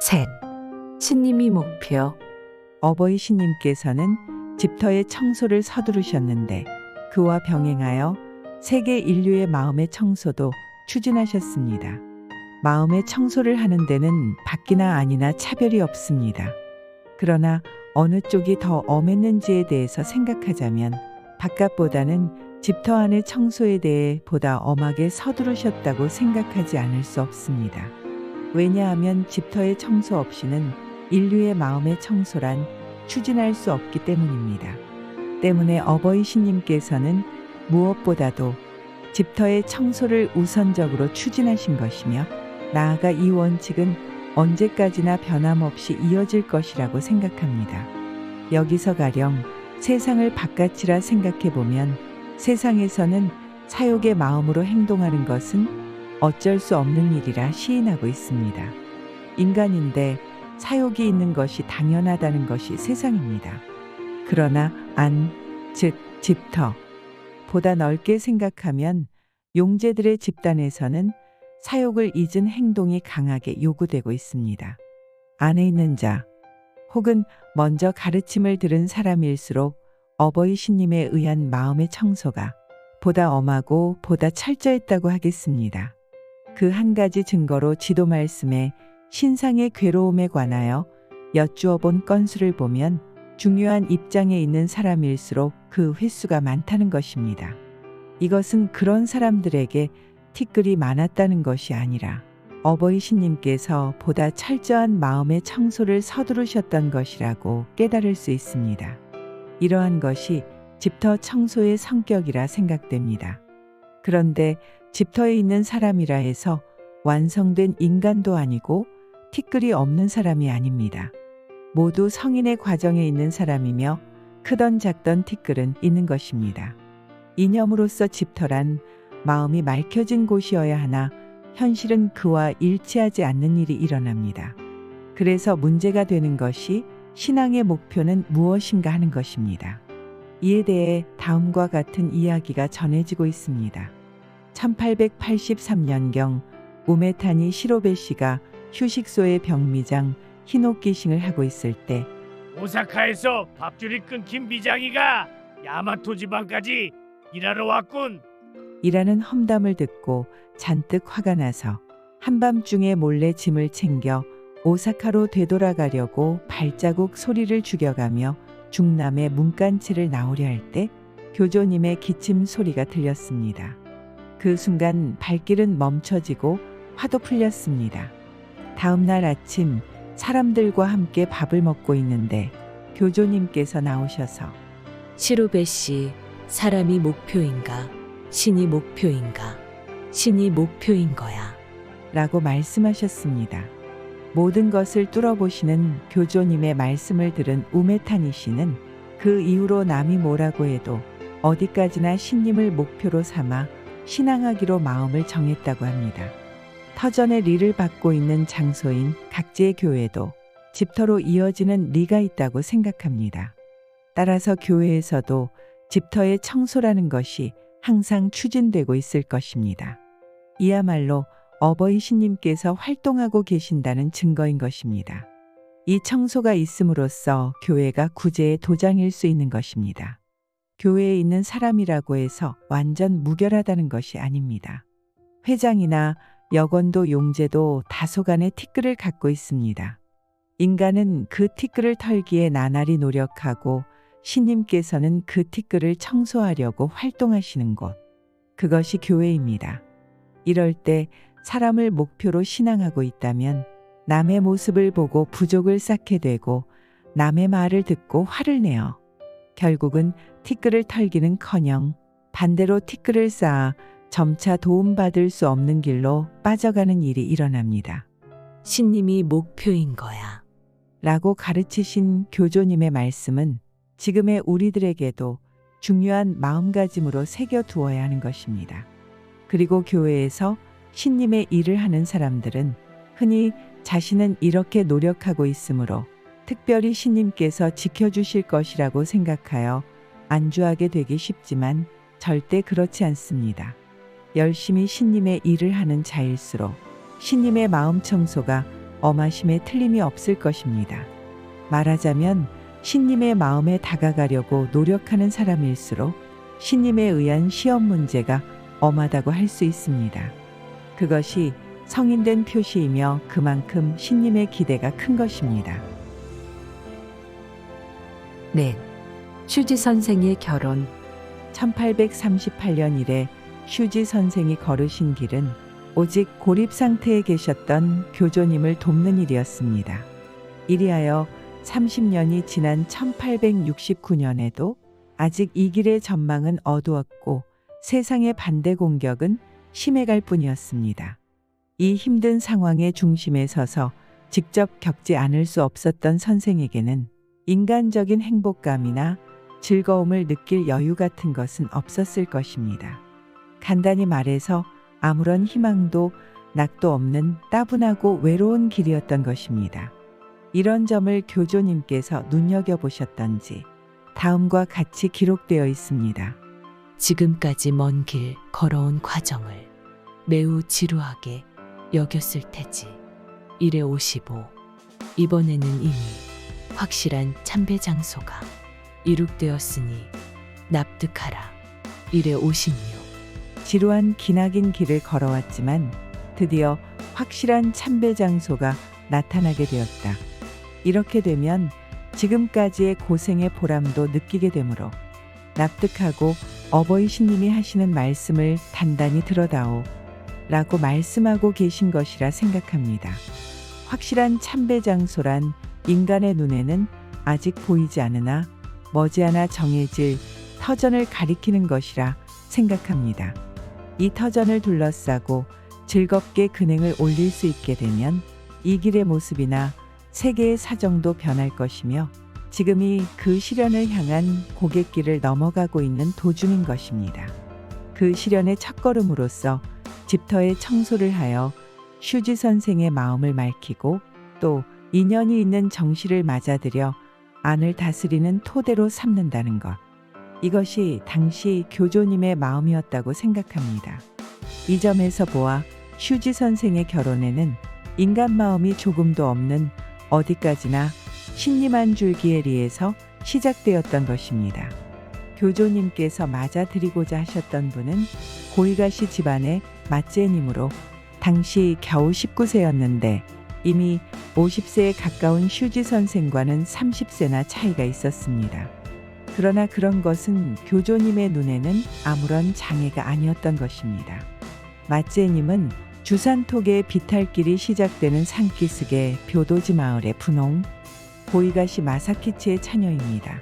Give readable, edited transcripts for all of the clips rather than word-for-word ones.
셋. 신님이 목표. 어버이 신님께서는 집터의 청소를 서두르셨는데 그와 병행하여 세계 인류의 마음의 청소도 추진하셨습니다. 마음의 청소를 하는 데는 밖이나 안이나 차별이 없습니다. 그러나 어느 쪽이 더 엄했는지에 대해서 생각하자면 바깥보다는 집터 안의 청소에 대해 보다 엄하게 서두르셨다고 생각하지 않을 수 없습니다. 왜냐하면 집터의 청소 없이는 인류의 마음의 청소란 추진할 수 없기 때문입니다. 때문에 어버이 신님께서는 무엇보다도 집터의 청소를 우선적으로 추진하신 것이며 나아가 이 원칙은 언제까지나 변함없이 이어질 것이라고 생각합니다. 여기서 가령 세상을 바깥이라 생각해 보면 세상에서는 사욕의 마음으로 행동하는 것은 어쩔 수 없는 일이라 시인하고 있습니다. 인간인데 사욕이 있는 것이 당연하다는 것이 세상입니다. 그러나 안, 즉 집터 보다 넓게 생각하면 용제들의 집단에서는 사욕을 잊은 행동이 강하게 요구되고 있습니다. 안에 있는 자 혹은 먼저 가르침을 들은 사람일수록 어버이 신님에 의한 마음의 청소가 보다 엄하고 보다 철저했다고 하겠습니다. 그 한 가지 증거로 지도 말씀에 신상의 괴로움에 관하여 여쭈어 본 건수를 보면 중요한 입장에 있는 사람일수록 그 횟수가 많다는 것입니다. 이것은 그런 사람들에게 티끌이 많았다는 것이 아니라 어버이 신님께서 보다 철저한 마음의 청소를 서두르셨던 것이라고 깨달을 수 있습니다. 이러한 것이 집터 청소의 성격이라 생각됩니다. 그런데 집터에 있는 사람이라 해서 완성된 인간도 아니고 티끌이 없는 사람이 아닙니다. 모두 성인의 과정에 있는 사람이며 크던 작던 티끌은 있는 것입니다. 이념으로서 집터란 마음이 맑혀진 곳이어야 하나 현실은 그와 일치하지 않는 일이 일어납니다. 그래서 문제가 되는 것이 신앙의 목표는 무엇인가 하는 것입니다. 이에 대해 다음과 같은 이야기가 전해지고 있습니다. 1883년경 우메타니 시로베 씨가 휴식소의 병미장 히노키싱을 하고 있을 때 오사카에서 밥줄이 끊긴 미장이가 야마토 지방까지 일하러 왔군. 이라는 험담을 듣고 잔뜩 화가 나서 한밤중에 몰래 짐을 챙겨 오사카로 되돌아가려고 발자국 소리를 죽여가며 중남의 문간치를 나오려 할 때 교조님의 기침 소리가 들렸습니다. 그 순간 발길은 멈춰지고 화도 풀렸습니다. 다음 날 아침 사람들과 함께 밥을 먹고 있는데 교조님께서 나오셔서 시로베 씨, 사람이 목표인가? 신이 목표인가? 신이 목표인 거야. 라고 말씀하셨습니다. 모든 것을 뚫어보시는 교조님의 말씀을 들은 우메타니 씨는 그 이후로 남이 뭐라고 해도 어디까지나 신님을 목표로 삼아 신앙하기로 마음을 정했다고 합니다. 터전의 리를 받고 있는 장소인 각지의 교회도 집터로 이어지는 리가 있다고 생각합니다. 따라서 교회에서도 집터의 청소라는 것이 항상 추진되고 있을 것입니다. 이야말로 어버이 신님께서 활동하고 계신다는 증거인 것입니다. 이 청소가 있음으로써 교회가 구제의 도장일 수 있는 것입니다. 교회에 있는 사람이라고 해서 완전 무결하다는 것이 아닙니다. 회장이나 여건도 용제도 다소간의 티끌을 갖고 있습니다. 인간은 그 티끌을 털기에 나날이 노력하고 신님께서는 그 티끌을 청소하려고 활동하시는 곳, 그것이 교회입니다. 이럴 때 사람을 목표로 신앙하고 있다면 남의 모습을 보고 부족을 쌓게 되고 남의 말을 듣고 화를 내어 결국은 티끌을 털기는커녕 반대로 티끌을 쌓아 점차 도움받을 수 없는 길로 빠져가는 일이 일어납니다. 신님이 목표인 거야. 라고 가르치신 교조님의 말씀은 지금의 우리들에게도 중요한 마음가짐으로 새겨두어야 하는 것입니다. 그리고 교회에서 신님의 일을 하는 사람들은 흔히 자신은 이렇게 노력하고 있으므로 특별히 신님께서 지켜주실 것이라고 생각하여 안주하게 되기 쉽지만 절대 그렇지 않습니다. 열심히 신님의 일을 하는 자일수록 신님의 마음 청소가 엄하심에 틀림이 없을 것입니다. 말하자면 신님의 마음에 다가가려고 노력하는 사람일수록 신님에 의한 시험 문제가 엄하다고 할 수 있습니다. 그것이 성인된 표시이며 그만큼 신님의 기대가 큰 것입니다. 넷. 슈지 선생의 결혼. 1838년 이래 슈지 선생이 걸으신 길은 오직 고립 상태에 계셨던 교조님을 돕는 일이었습니다. 이리하여 30년이 지난 1869년에도 아직 이 길의 전망은 어두웠고 세상의 반대 공격은 심해갈 뿐이었습니다. 이 힘든 상황의 중심에 서서 직접 겪지 않을 수 없었던 선생에게는 인간적인 행복감이나 즐거움을 느낄 여유 같은 것은 없었을 것입니다. 간단히 말해서 아무런 희망도 낙도 없는 따분하고 외로운 길이었던 것입니다. 이런 점을 교조님께서 눈여겨보셨던지 다음과 같이 기록되어 있습니다. 지금까지 먼 길 걸어온 과정을 매우 지루하게 여겼을 테지. 1에 55. 이번에는 이미 확실한 참배 장소가 이룩되었으니 납득하라. 1에 56. 지루한 기나긴 길을 걸어왔지만 드디어 확실한 참배 장소가 나타나게 되었다. 이렇게 되면 지금까지의 고생의 보람도 느끼게 되므로 납득하고 어버이 신님이 하시는 말씀을 단단히 들어다오 라고 말씀하고 계신 것이라 생각합니다. 확실한 참배 장소란 인간의 눈에는 아직 보이지 않으나 머지않아 정해질 터전을 가리키는 것이라 생각합니다. 이 터전을 둘러싸고 즐겁게 근행을 올릴 수 있게 되면 이 길의 모습이나 세계의 사정도 변할 것이며 지금이 그 실현을 향한 고갯길을 넘어가고 있는 도중인 것입니다. 그 실현의 첫걸음으로서 집터의 청소를 하여 슈지 선생의 마음을 맑히고 또 인연이 있는 정시를 맞아들여 안을 다스리는 토대로 삼는다는 것. 이것이 당시 교조님의 마음이었다고 생각합니다. 이 점에서 보아 슈지 선생의 결혼에는 인간 마음이 조금도 없는 어디까지나 신님 한 줄기에리에서 시작되었던 것입니다. 교조님께서 맞아들이고자 하셨던 분은 고이가시 집안의 맞제님으로 당시 겨우 19세였는데 이미 50세에 가까운 슈지 선생과는 30세나 차이가 있었습니다. 그러나 그런 것은 교조님의 눈에는 아무런 장애가 아니었던 것입니다. 맞제님은 주산톡의 비탈길이 시작되는 산기슭의 묘도지 마을의 분홍 고이가시 마사키치의 차녀입니다.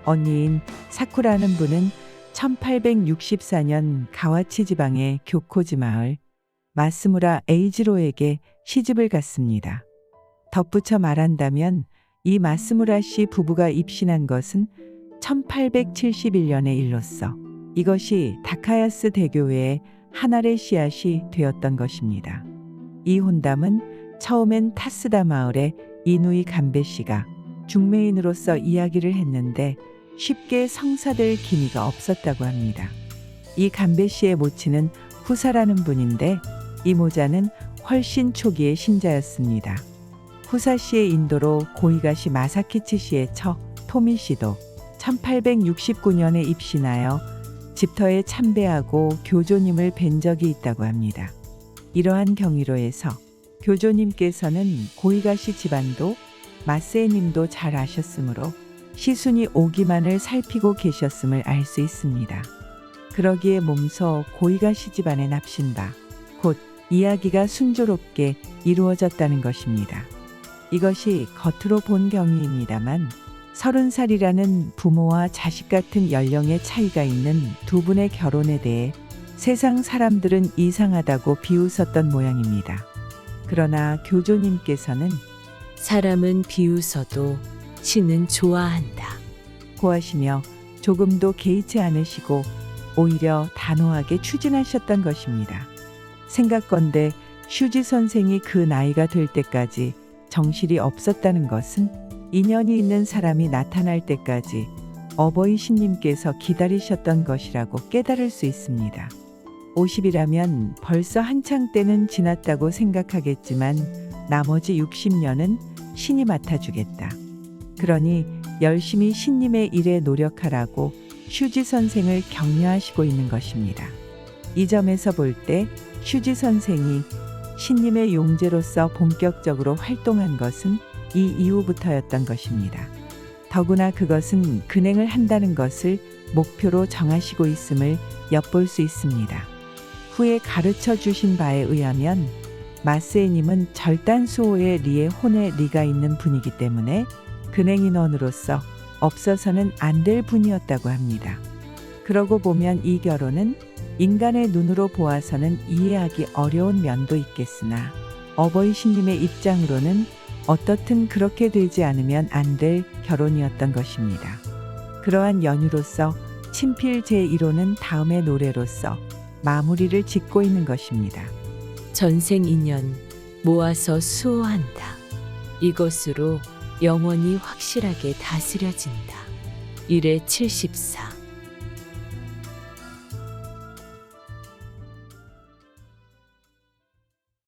언니인 사쿠라는 분은 1864년 가와치 지방의 교코지 마을 마스무라 에이지로에게 시집을 갔습니다. 덧붙여 말한다면 이 마스무라 씨 부부가 입신한 것은 1871년의 일로서 이것이 다카야스 대교회의 하나의 씨앗이 되었던 것입니다. 이 혼담은 처음엔 타스다 마을의 이누이 간베 씨가 중매인으로서 이야기를 했는데 쉽게 성사될 기미가 없었다고 합니다. 이 간베 씨의 모친은 후사라는 분인데 이 모자는 훨씬 초기의 신자였습니다. 후사 씨의 인도로 고이가시 마사키치 씨의 처 토미 씨도 1869년에 입신하여 집터에 참배하고 교조님을 뵌 적이 있다고 합니다. 이러한 경위로 해서 교조님께서는 고이가시 집안도 마세님도 잘 아셨으므로 시순이 오기만을 살피고 계셨음을 알 수 있습니다. 그러기에 몸소 고이가시 집안에 납신바 곧 이야기가 순조롭게 이루어졌다는 것입니다. 이것이 겉으로 본 경위입니다만 30살이라는 부모와 자식 같은 연령의 차이가 있는 두 분의 결혼에 대해 세상 사람들은 이상하다고 비웃었던 모양입니다. 그러나 교조님께서는 사람은 비웃어도 신은 좋아한다 고하시며 조금도 개의치 않으시고 오히려 단호하게 추진하셨던 것입니다. 생각건대 슈지 선생이 그 나이가 될 때까지 정실이 없었다는 것은 인연이 있는 사람이 나타날 때까지 어버이 신님께서 기다리셨던 것이라고 깨달을 수 있습니다. 50이라면 벌써 한창 때는 지났다고 생각하겠지만 나머지 60년은 신이 맡아주겠다. 그러니 열심히 신님의 일에 노력하라고 슈지 선생을 격려하시고 있는 것입니다. 이 점에서 볼 때 슈지 선생이 신님의 용제로서 본격적으로 활동한 것은 이 이후부터였던 것입니다. 더구나 그것은 근행을 한다는 것을 목표로 정하시고 있음을 엿볼 수 있습니다. 후에 가르쳐 주신 바에 의하면 마스에님은 절단 수호의 리에 혼의 리가 있는 분이기 때문에 근행 인원으로서 없어서는 안 될 분이었다고 합니다. 그러고 보면 이 결혼은 인간의 눈으로 보아서는 이해하기 어려운 면도 있겠으나 어버이 신님의 입장으로는 어떻든 그렇게 되지 않으면 안 될 결혼이었던 것입니다. 그러한 연유로서 친필 제1호는 다음의 노래로서 마무리를 짓고 있는 것입니다. 전생 인연 모아서 수호한다. 이것으로 영원히 확실하게 다스려진다. 1회 74